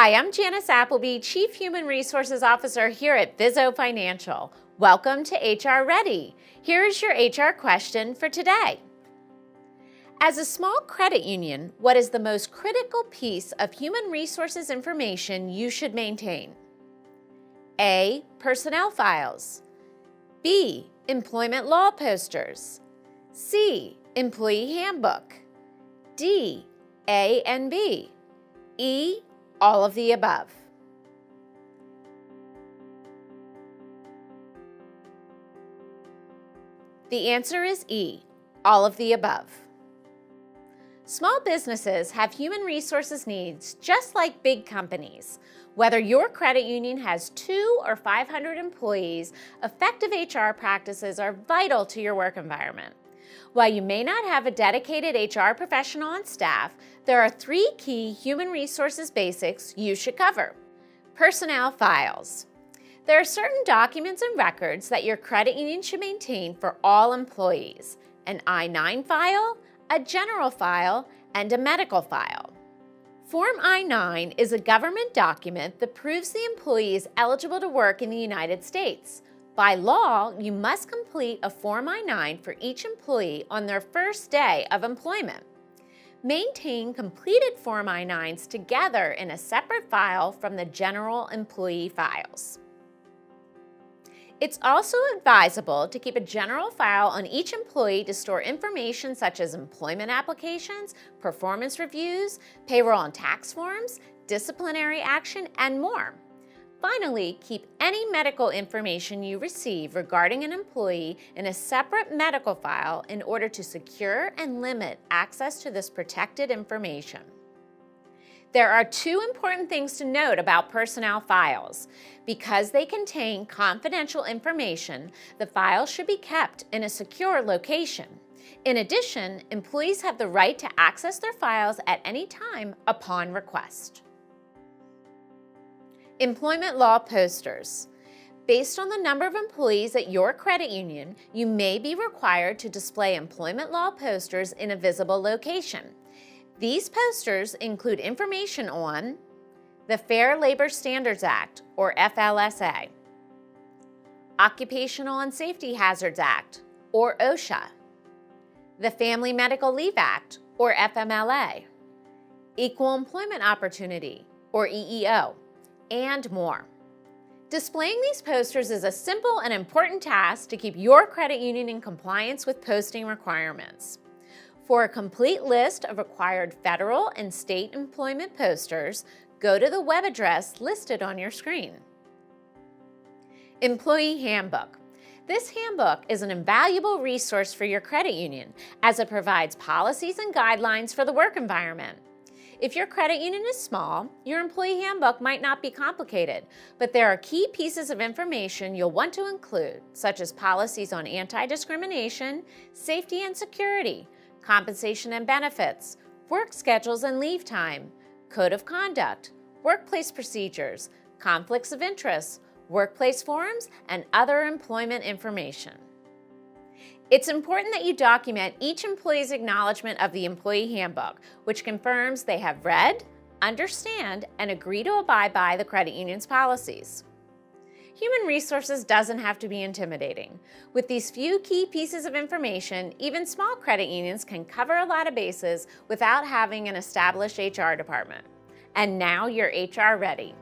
Hi, I'm Janice Appleby, Chief Human Resources Officer here at Vizo Financial. Welcome to HR Ready. Here is your HR question for today. As a small credit union, what is the most critical piece of human resources information you should maintain? A. Personnel files. B. Employment law posters. C. Employee handbook. D. A and B. E. All of the above. The answer is E. All of the above. Small businesses have human resources needs just like big companies. Whether your credit union has 2 or 500 employees, effective HR practices are vital to your work environment. While you may not have a dedicated HR professional on staff, there are 3 key human resources basics you should cover. Personnel files. There are certain documents and records that your credit union should maintain for all employees: an I-9 file, a general file, and a medical file. Form I-9 is a government document that proves the employee is eligible to work in the United States. By law, you must complete a Form I-9 for each employee on their first day of employment. Maintain completed Form I-9s together in a separate file from the general employee files. It's also advisable to keep a general file on each employee to store information such as employment applications, performance reviews, payroll and tax forms, disciplinary action, and more. Finally, keep any medical information you receive regarding an employee in a separate medical file in order to secure and limit access to this protected information. There are 2 important things to note about personnel files. Because they contain confidential information, the files should be kept in a secure location. In addition, employees have the right to access their files at any time upon request. Employment law posters. Based on the number of employees at your credit union, you may be required to display employment law posters in a visible location. These posters include information on the Fair Labor Standards Act, or FLSA, Occupational and Safety Hazards Act, or OSHA, the Family Medical Leave Act, or FMLA, Equal Employment Opportunity, or EEO, and more. Displaying these posters is a simple and important task to keep your credit union in compliance with posting requirements. For a complete list of required federal and state employment posters, go to the web address listed on your screen. Employee Handbook. This handbook is an invaluable resource for your credit union as it provides policies and guidelines for the work environment. If your credit union is small, your employee handbook might not be complicated, but there are key pieces of information you'll want to include, such as policies on anti-discrimination, safety and security, compensation and benefits, work schedules and leave time, code of conduct, workplace procedures, conflicts of interest, workplace forms, and other employment information. It's important that you document each employee's acknowledgement of the employee handbook, which confirms they have read, understand, and agree to abide by the credit union's policies. Human resources doesn't have to be intimidating. With these few key pieces of information, even small credit unions can cover a lot of bases without having an established HR department. And now you're HR ready.